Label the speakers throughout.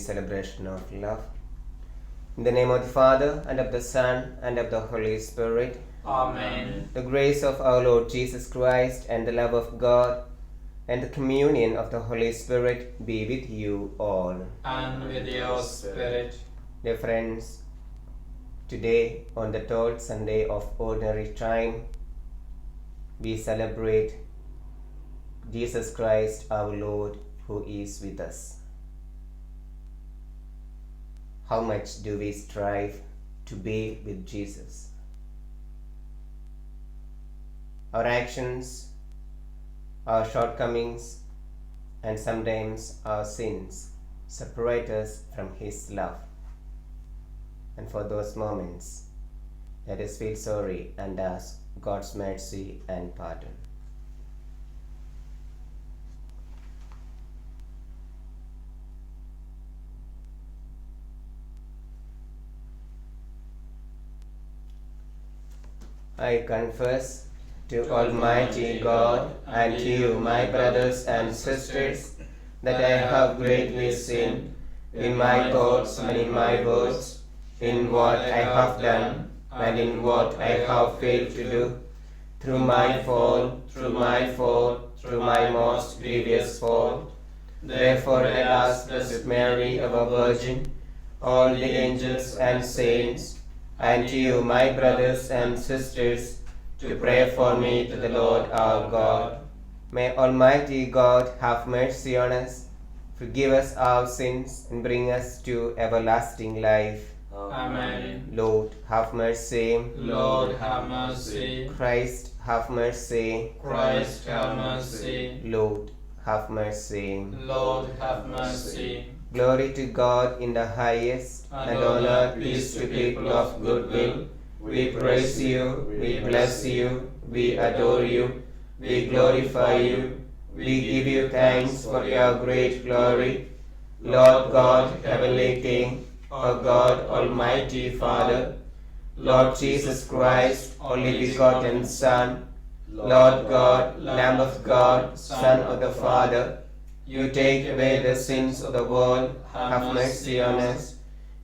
Speaker 1: celebration of love. In the name of the Father, and of the Son, and of the Holy Spirit.
Speaker 2: Amen.
Speaker 1: The grace of our Lord Jesus Christ, and the love of God, and the communion of the Holy Spirit be with you all.
Speaker 2: And with your spirit.
Speaker 1: Dear friends, today, on the third Sunday of Ordinary Time, we celebrate Jesus Christ our Lord, who is with us. How much do we strive to be with Jesus? Our actions, our shortcomings, and sometimes our sins separate us from His love. And for those moments, let us feel sorry and ask God's mercy and pardon. I confess to Almighty God and to you, my brothers and sisters, that I have greatly sinned in my thoughts and in my words, in what I have done and in what I have failed to do, through my fault, through my most grievous fault. Therefore I ask Blessed Mary, our Virgin, all the angels and saints, and to you, my brothers and sisters, to pray for me to the Lord our God. May Almighty God have mercy on us, forgive us our sins, and bring us to everlasting life.
Speaker 2: Amen.
Speaker 1: Lord, have mercy.
Speaker 2: Lord, have mercy.
Speaker 1: Christ, have mercy.
Speaker 2: Christ, have mercy.
Speaker 1: Lord, have mercy.
Speaker 2: Lord, have mercy.
Speaker 1: Glory to God in the highest, and on earth peace to people of good will. We praise you, we bless you, we adore you, we glorify you, we give you thanks for your great glory. Lord God, heavenly King, O God, Almighty Father, Lord Jesus Christ, only begotten Son, Lord God, Lamb of God, Son of the Father, you take away the sins of the world, have mercy on us.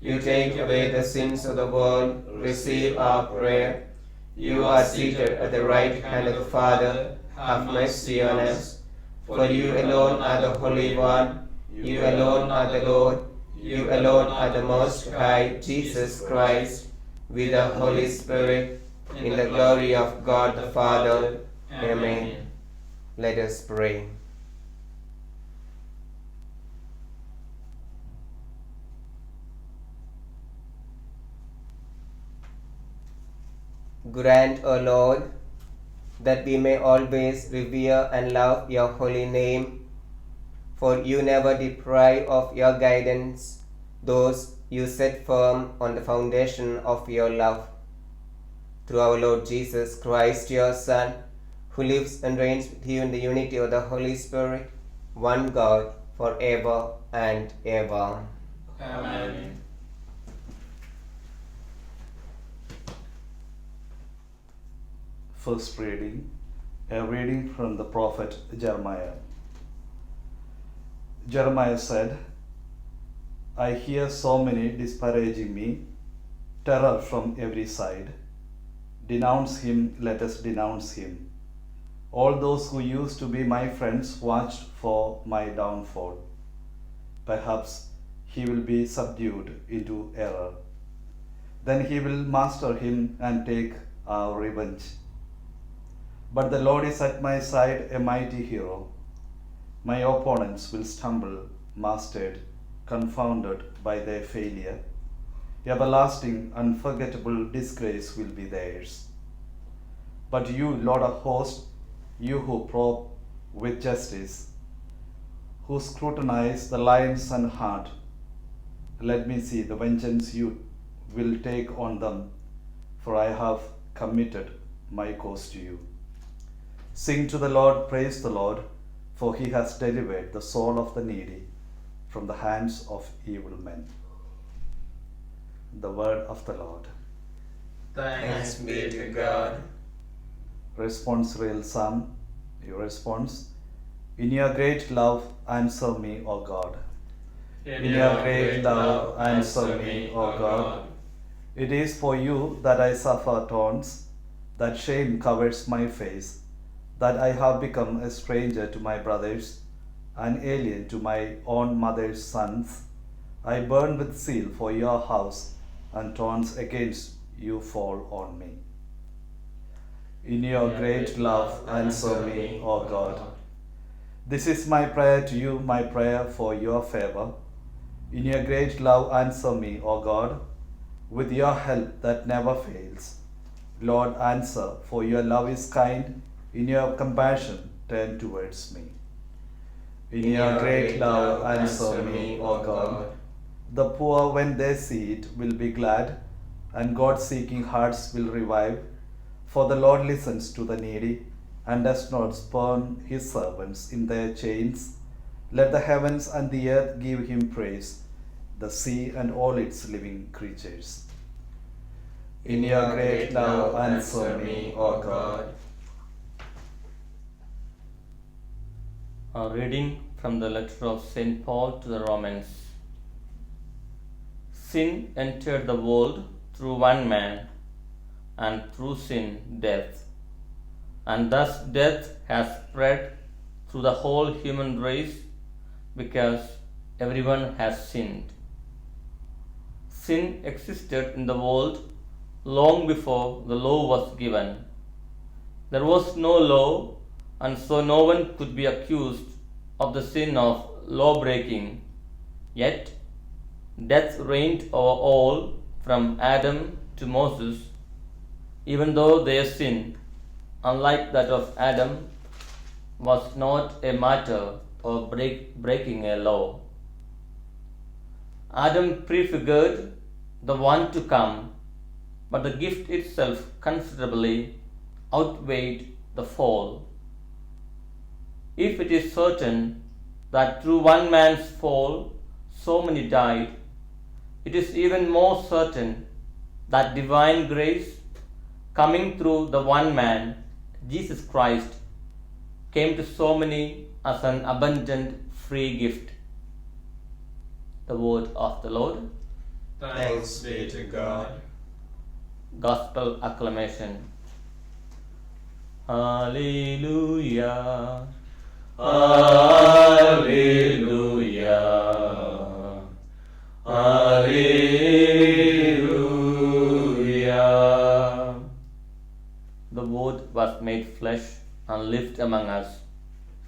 Speaker 1: You take away the sins of the world, receive our prayer. You are seated at the right hand of the Father, have mercy on us. For you alone are the Holy One, you alone are the Lord, you alone are the Most High, Jesus Christ, with the Holy Spirit, in the glory of God the Father. Amen. Let us pray. Grant, O Lord, that we may always revere and love your holy name, for you never deprive of your guidance those you set firm on the foundation of your love. Through our Lord Jesus Christ, your Son, who lives and reigns with you in the unity of the Holy Spirit, one God, forever and ever.
Speaker 2: Amen.
Speaker 3: First reading, a reading from the prophet Jeremiah. Jeremiah said, I hear so many disparaging me, terror from every side. Denounce him, let us denounce him. All those who used to be my friends watched for my downfall. Perhaps he will be subdued into error. Then he will master him and take our revenge. But the Lord is at my side, a mighty hero. My opponents will stumble, mastered, confounded by their failure. Everlasting, unforgettable disgrace will be theirs. But you, Lord of hosts, you who probe with justice, who scrutinize the lion's and heart, let me see the vengeance you will take on them, for I have committed my cause to you. Sing to the Lord, praise the Lord, for he has delivered the soul of the needy from the hands of evil men. The word of the Lord.
Speaker 2: Thanks be to God.
Speaker 3: Responsorial Psalm, your response. In your great love, answer me, O God. In your great love, answer me, O God. It is for you that I suffer taunts, that shame covers my face, that I have become a stranger to my brothers, an alien to my own mother's sons. I burn with zeal for your house, and taunts against you fall on me. In your great love, answer me, O God. This is my prayer to you, my prayer for your favor. In your great love, answer me, O God, with your help that never fails. Lord, answer, for your love is kind. In your compassion, turn towards me. In your great love, answer me, O God. The poor, when they see it, will be glad, and God-seeking hearts will revive. For the Lord listens to the needy, and does not spurn his servants in their chains. Let the heavens and the earth give him praise, the sea and all its living creatures. In your great love, answer me, O God.
Speaker 4: A reading from the letter of St. Paul to the Romans. Sin entered the world through one man, and through sin death. And thus death has spread through the whole human race, because everyone has sinned. Sin existed in the world long before the law was given. There was no law, and so no one could be accused of the sin of law-breaking. Yet death reigned over all from Adam to Moses, even though their sin, unlike that of Adam, was not a matter of breaking a law. Adam prefigured the one to come, but the gift itself considerably outweighed the fall. If it is certain that through one man's fall so many died, it is even more certain that divine grace, coming through the one man, Jesus Christ, came to so many as an abundant free gift. The word of the Lord.
Speaker 2: Thanks be to God.
Speaker 4: Gospel acclamation. Hallelujah. Hallelujah. Hallelujah. The Word was made flesh and lived among us.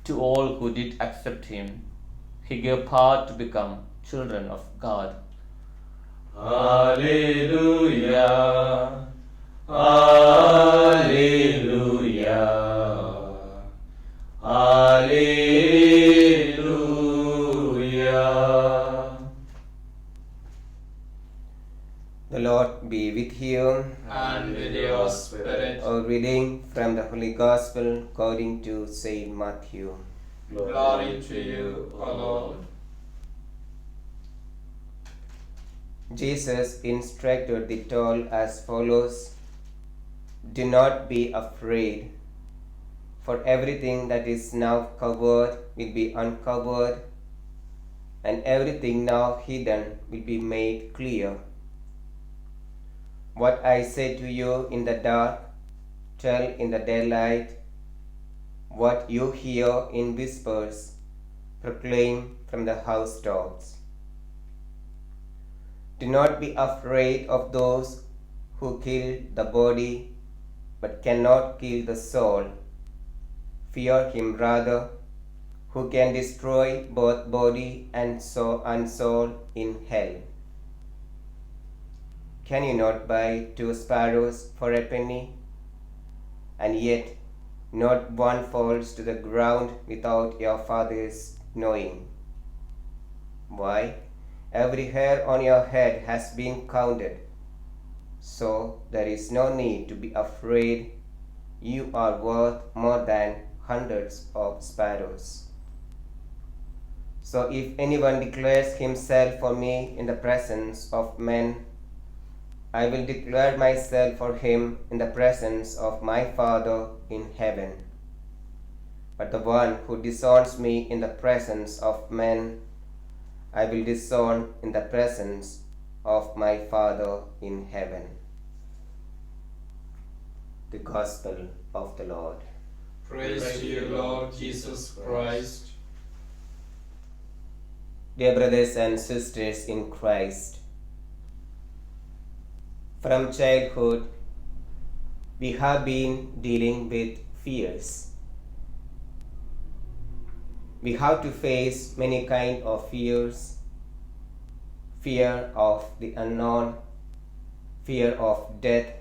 Speaker 4: To all who did accept him, he gave power to become children of God. Hallelujah. Hallelujah. Hallelujah.
Speaker 1: The Lord be with you.
Speaker 2: And with your spirit.
Speaker 1: A reading from the Holy Gospel according to Saint Matthew.
Speaker 2: Glory to you, O Lord.
Speaker 1: Jesus instructed the 12 as follows: Do not be afraid, for everything that is now covered will be uncovered, and everything now hidden will be made clear. What I say to you in the dark, tell in the daylight. What you hear in whispers, proclaim from the housetops. Do not be afraid of those who kill the body, but cannot kill the soul. Fear him rather, who can destroy both body and soul in hell. Can you not buy 2 sparrows for a penny? And yet not one falls to the ground without your Father's knowing. Why? Every hair on your head has been counted. So there is no need to be afraid. You are worth more than hundreds of sparrows. So if anyone declares himself for me in the presence of men, I will declare myself for him in the presence of my Father in heaven. But the one who disowns me in the presence of men, I will disown in the presence of my Father in heaven. The Gospel of the Lord.
Speaker 2: Praise to you, Lord Jesus Christ.
Speaker 1: Dear brothers and sisters in Christ, from childhood we have been dealing with fears. We have to face many kinds of fears: fear of the unknown, fear of death,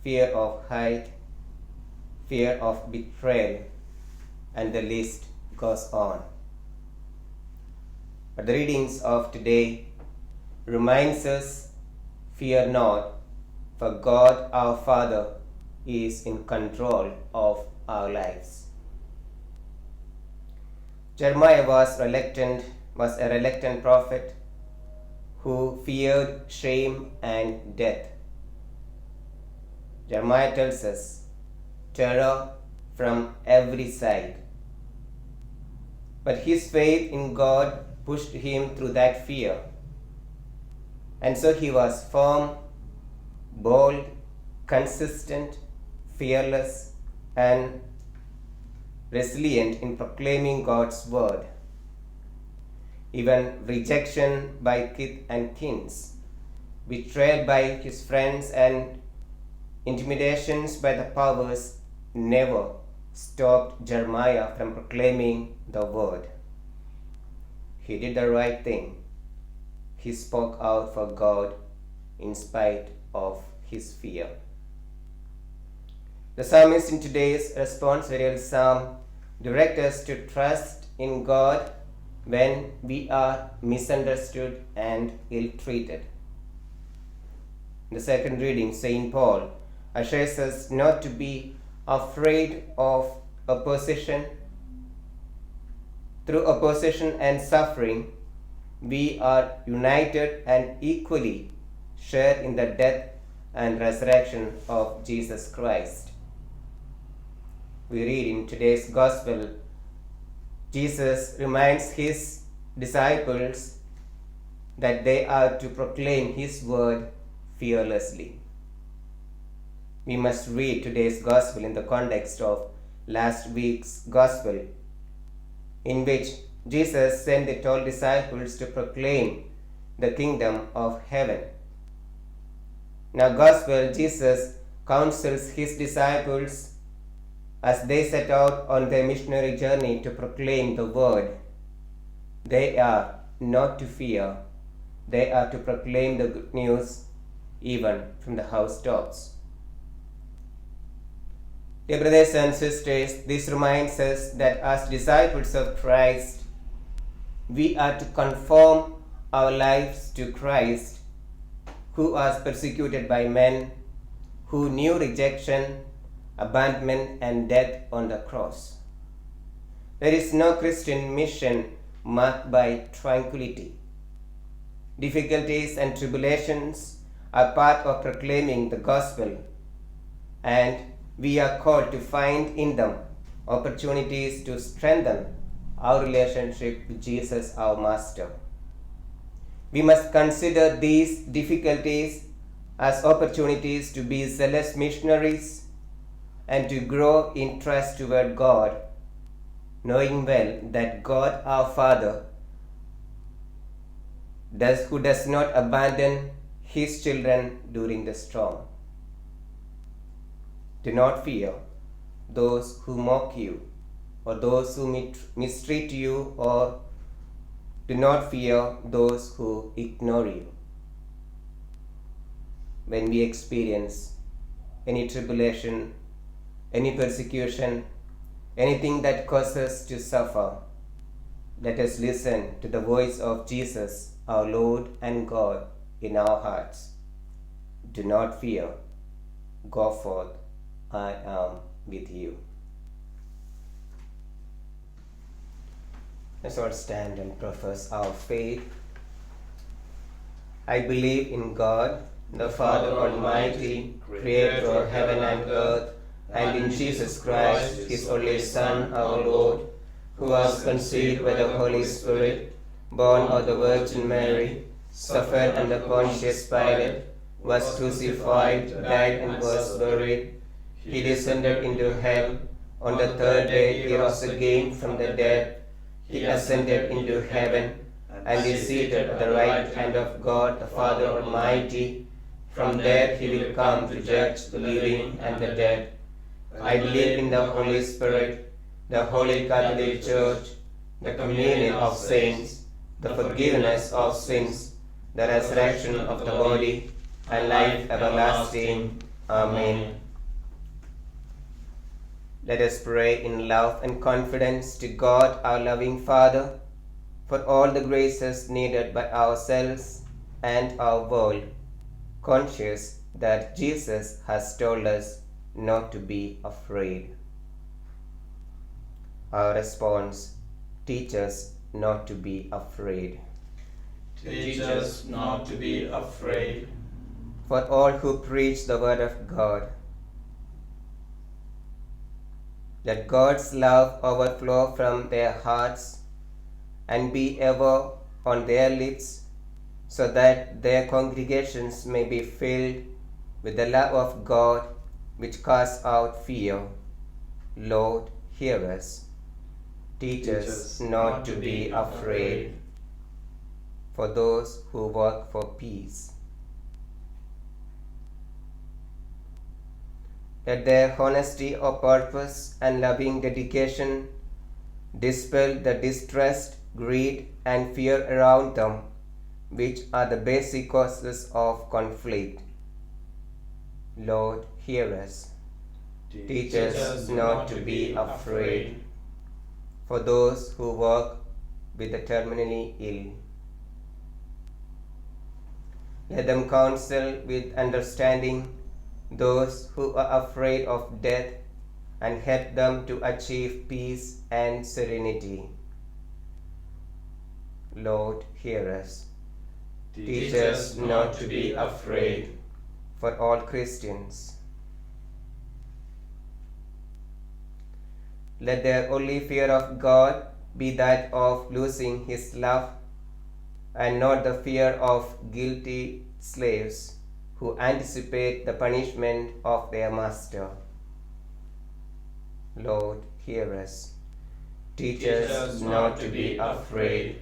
Speaker 1: fear of height, fear of betrayal, and the list goes on. But the readings of today reminds us, fear not, for God our Father is in control of our lives. Jeremiah was a reluctant prophet who feared shame and death. Jeremiah tells us terror from every side. But his faith in God pushed him through that fear. And so he was firm, bold, consistent, fearless, and resilient in proclaiming God's word. Even rejection by kith and kins, betrayal by his friends, and intimidations by the powers never stopped Jeremiah from proclaiming the word. He did the right thing. He spoke out for God in spite of his fear. The psalmist in today's responsorial psalm directs us to trust in God when we are misunderstood and ill-treated. In the second reading, St. Paul assures us not to be afraid of opposition. Through opposition and suffering, we are united and equally share in the death and resurrection of Jesus Christ. We read in today's Gospel, Jesus reminds his disciples that they are to proclaim his word fearlessly. We must read today's Gospel in the context of last week's Gospel, in which Jesus sent the 12 disciples to proclaim the kingdom of heaven. In our Gospel, Jesus counsels his disciples as they set out on their missionary journey to proclaim the word. They are not to fear, they are to proclaim the good news even from the housetops. Dear brothers and sisters, this reminds us that as disciples of Christ, we are to conform our lives to Christ, who was persecuted by men, who knew rejection, abandonment, and death on the cross. There is no Christian mission marked by tranquility. Difficulties and tribulations are part of proclaiming the gospel, and we are called to find in them opportunities to strengthen our relationship with Jesus, our Master. We must consider these difficulties as opportunities to be zealous missionaries and to grow in trust toward God, knowing well that God our Father, who does not abandon his children during the storm. Do not fear those who mock you, or those who mistreat you, or do not fear those who ignore you. When we experience any tribulation, any persecution, anything that causes us to suffer, let us listen to the voice of Jesus, our Lord and God, in our hearts. Do not fear. Go forth. I am with you. Let's all stand and profess our faith. I believe in God, the Father Almighty, creator of heaven and earth, and in Jesus Christ, his only Son, our Lord, who was conceived by the Holy Spirit, born of the Virgin Mary, suffered under Pontius Pilate, was crucified, died, and was buried. He descended into hell. On the third day he rose again from the dead. He ascended into heaven, and is seated at the right hand of God the Father Almighty. From there he will come to judge the living and the dead. I believe in the Holy Spirit, the Holy Catholic Church, the communion of saints, the forgiveness of sins, the resurrection of the body, and life everlasting. Amen. Let us pray in love and confidence to God, our loving Father, for all the graces needed by ourselves and our world, conscious that Jesus has told us not to be afraid. Our response: teach us not to be afraid.
Speaker 2: Teach us not to be afraid.
Speaker 1: For all who preach the word of God, let God's love overflow from their hearts and be ever on their lips, so that their congregations may be filled with the love of God, which casts out fear. Lord, hear us. Teach us not to be afraid. For those who work for peace, let their honesty of purpose and loving dedication dispel the distrust, greed, and fear around them, which are the basic causes of conflict. Lord, hear us. Teach us not to be afraid. For those who work with the terminally ill, let them counsel with understanding those who are afraid of death and help them to achieve peace and serenity. Lord, hear us. Teach us not to be afraid. For all Christians, let their only fear of God be that of losing His love, and not the fear of guilty slaves who anticipate the punishment of their master. Lord, hear us. Teach us not to be afraid.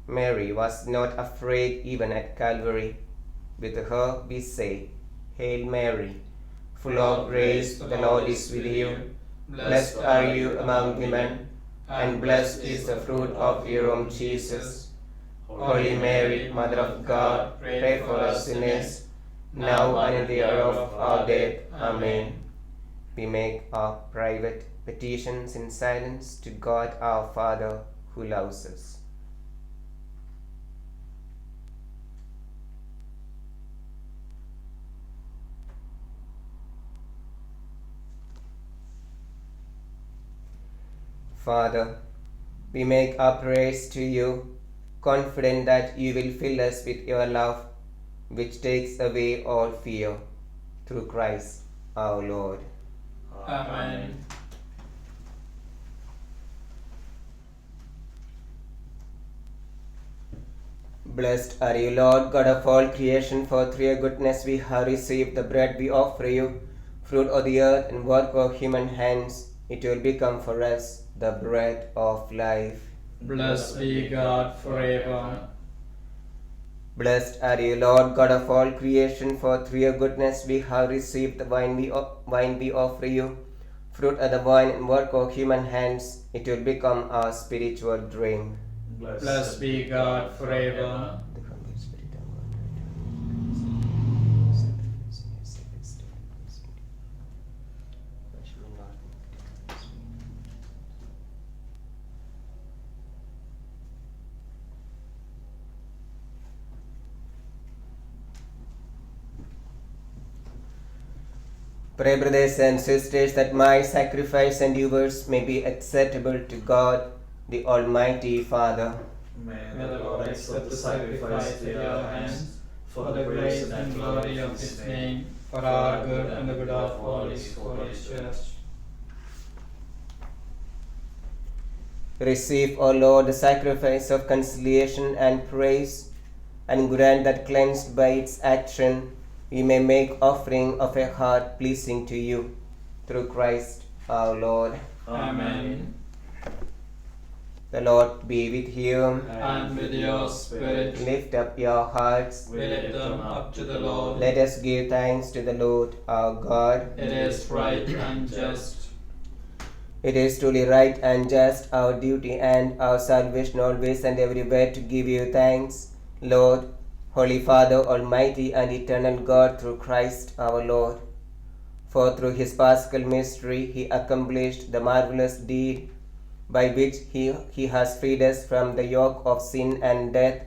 Speaker 1: Mary was not afraid even at Calvary. With her we say, Hail Mary, full of grace, the Lord is with you. Blessed are you among women, and blessed is the fruit of your womb, Jesus. Holy Mary, Mother of God, pray for us sinners, now and in the hour of our death. Amen. We make our private petitions in silence to God our Father, who loves us. Father, we make our prayers to you, confident that you will fill us with your love, which takes away all fear, through Christ our Lord.
Speaker 2: Amen.
Speaker 1: Blessed are you, Lord, God of all creation, for through your goodness we have received the bread we offer you, fruit of the earth and work of human hands. It will become for us the bread of life.
Speaker 2: Blessed be God forever.
Speaker 1: Blessed are you, Lord, God of all creation, for through your goodness we have received the wine we offer you, fruit of the vine and work of human hands. It will become our spiritual drink.
Speaker 2: Blessed be God forever.
Speaker 1: Pray, brothers and sisters, that my sacrifice and yours may be acceptable to God, the Almighty Father.
Speaker 3: May
Speaker 2: May the Lord accept the sacrifice at your hands, for the grace and glory of His name, for our good and the good of all His holy church.
Speaker 1: Receive, O Lord, the sacrifice of conciliation and praise, and grant that cleansed by its action, we may make offering of a heart pleasing to you. Through Christ our Lord.
Speaker 2: Amen.
Speaker 1: The Lord be with you.
Speaker 2: And with your spirit,
Speaker 1: Lift up your hearts.
Speaker 2: we lift them up to the Lord.
Speaker 1: Let us give thanks to the Lord our God.
Speaker 2: It is right and just.
Speaker 1: It is truly right and just, our duty and our salvation always and everywhere to give you thanks, Lord, Holy Father, Almighty and eternal God, through Christ our Lord. For through his paschal mystery he accomplished the marvelous deed by which he has freed us from the yoke of sin and death,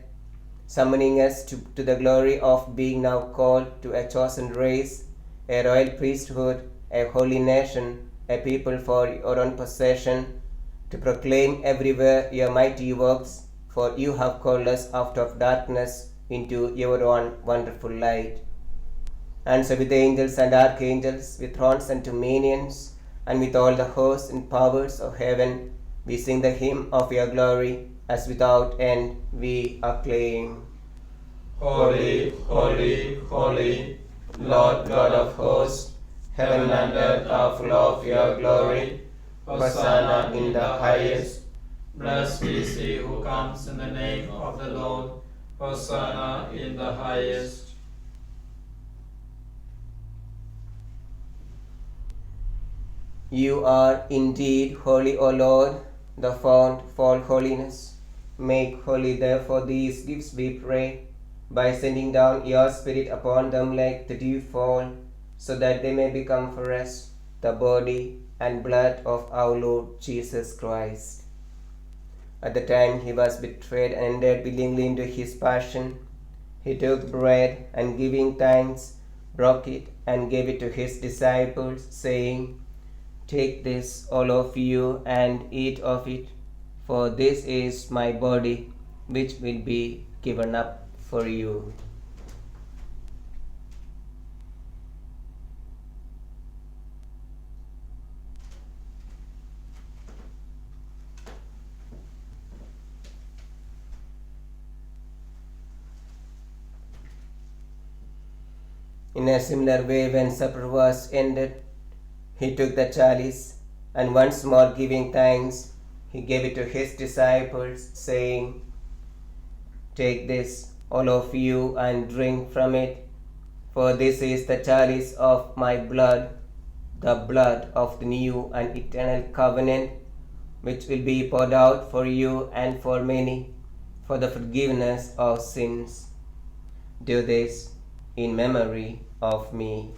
Speaker 1: summoning us to the glory of being now called to a chosen race, a royal priesthood, a holy nation, a people for your own possession, to proclaim everywhere your mighty works, for you have called us out of darkness into your own wonderful light. And so with the angels and archangels, with thrones and dominions, and with all the hosts and powers of heaven, we sing the hymn of your glory, as without end we acclaim.
Speaker 2: Holy, holy, holy, Lord God of hosts, heaven and earth are full of your glory. Hosanna in the highest. Blessed is he who comes in the name of the Lord. Hosanna in the highest.
Speaker 1: You are indeed holy, O Lord, the fount of all holiness. Make holy therefore these gifts, we pray, by sending down your Spirit upon them like the dew fall, so that they may become for us the body and blood of our Lord Jesus Christ. At the time he was betrayed and entered willingly into his passion, he took bread and giving thanks, broke it and gave it to his disciples, saying, "Take this, all of you, and eat of it, for this is my body, which will be given up for you." In a similar way, when supper was ended, he took the chalice, and once more giving thanks, he gave it to his disciples, saying, "Take this, all of you, and drink from it, for this is the chalice of my blood, the blood of the new and eternal covenant, which will be poured out for you and for many, for the forgiveness of sins. Do this in memory of me."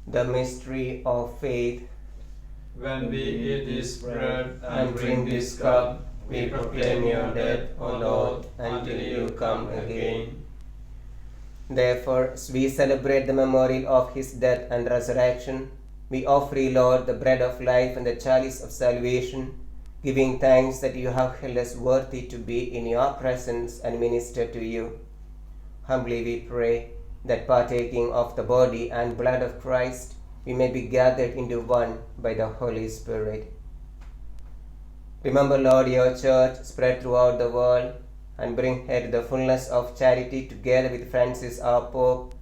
Speaker 1: The mystery of faith.
Speaker 2: When we eat this bread and drink this cup, we proclaim your death, O Lord, until you come again.
Speaker 1: Therefore, as we celebrate the memorial of his death and resurrection, we offer you, Lord, the bread of life and the chalice of salvation, giving thanks that you have held us worthy to be in your presence and minister to you. Humbly we pray that, partaking of the body and blood of Christ, we may be gathered into one by the Holy Spirit. Remember, Lord, your church spread throughout the world, and bring her to the fullness of charity, together with Francis our Pope,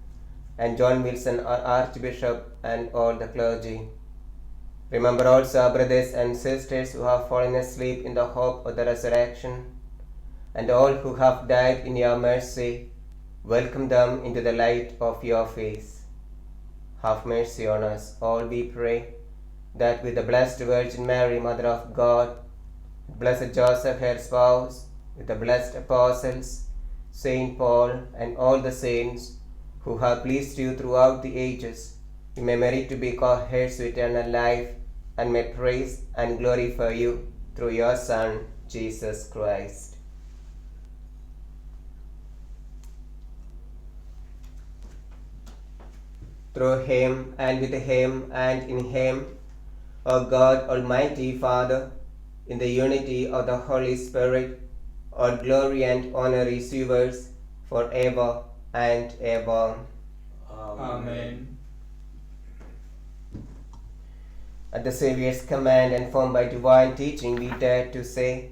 Speaker 1: and John Wilson our Archbishop, and all the clergy. Remember also our brothers and sisters who have fallen asleep in the hope of the resurrection, and all who have died in your mercy. Welcome them into the light of your face. Have mercy on us all, we pray, that with the Blessed Virgin Mary, Mother of God, Blessed Joseph, her spouse, with the blessed apostles, Saint Paul, and all the saints who have pleased you throughout the ages, we may merit to be called heirs to eternal life, and may praise and glorify you through your Son, Jesus Christ. Through him, and with him, and in him, O God, Almighty Father, in the unity of the Holy Spirit, all glory and honor is yours forever and ever.
Speaker 2: Amen.
Speaker 1: At the Saviour's command and formed by divine teaching, we dare to say,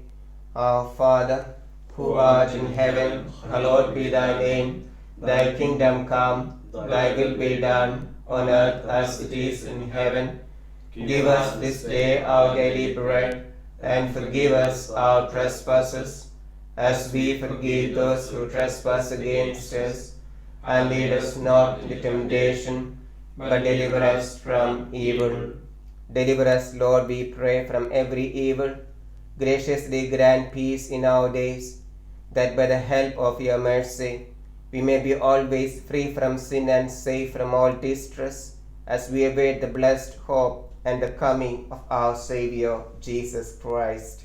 Speaker 1: Our Father, who art in heaven, hallowed be thy name. Thy kingdom come, thy will be done, on earth as it is in heaven. Give us this day our daily bread, and forgive us our trespasses, as we forgive those who trespass against us. And lead us not into temptation, but deliver us from evil. Deliver us, Lord, we pray, from every evil. Graciously grant peace in our days, that by the help of your mercy we may be always free from sin and safe from all distress, as we await the blessed hope and the coming of our Saviour, Jesus Christ.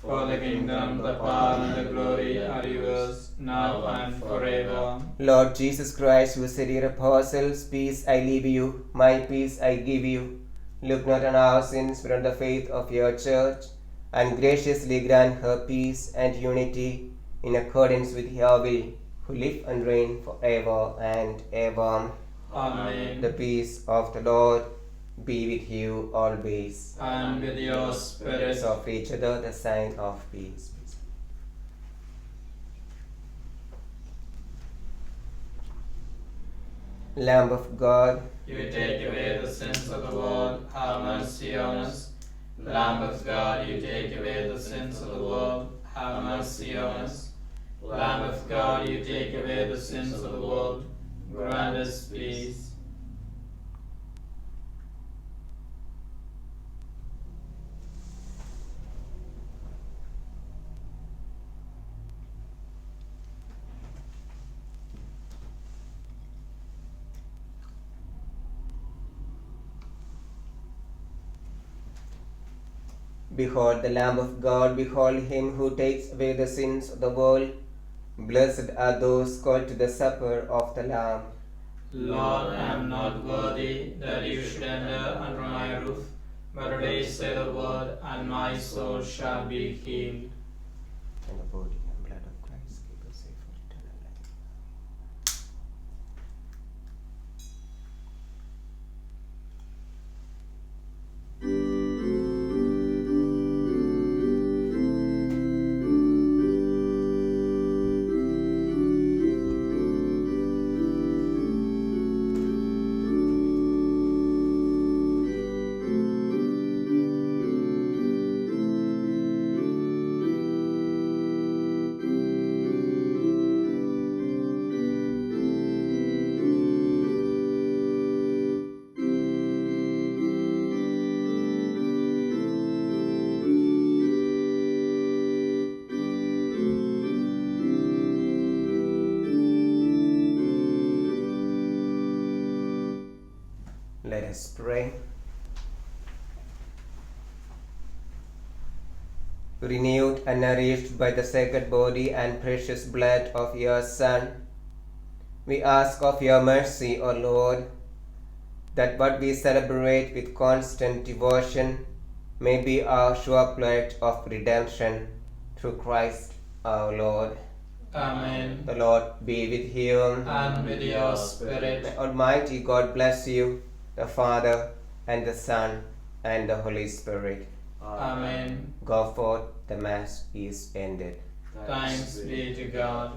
Speaker 2: For the kingdom, the power, and the glory are yours, now and forever.
Speaker 1: Lord Jesus Christ, who said to your apostles, Peace I leave you, my peace I give you, look not on our sins, but on the faith of your church, and graciously grant her peace and unity in accordance with your will, who live and reign forever and ever.
Speaker 2: Amen.
Speaker 1: The peace of the Lord be with you always.
Speaker 2: And with your spirit.
Speaker 1: Let's offer each other the sign of peace. Lamb of God,
Speaker 2: You take away the sins of the world, have mercy on us. Lamb of God, you take away the sins of the world, have mercy on us. Lamb of God, you take away the sins of the world, grant us peace.
Speaker 1: behold the Lamb of God, behold him who takes away the sins of the world. Blessed are those called to the supper of the Lamb.
Speaker 2: Lord, I am not worthy that you should enter under my roof, but today say the word, and my soul shall be healed.
Speaker 1: And the body and blood of Christ keep us safe for eternal life. Let us pray. Renewed and nourished by the sacred body and precious blood of your Son, we ask of your mercy, O Lord, that what we celebrate with constant devotion may be our sure pledge of redemption through Christ our Lord.
Speaker 2: Amen.
Speaker 1: The Lord be with you.
Speaker 2: And with your spirit.
Speaker 1: May Almighty God bless you, the Father, and the Son, and the Holy Spirit.
Speaker 2: Amen.
Speaker 1: Go forth, the Mass is ended.
Speaker 2: Thanks be to God.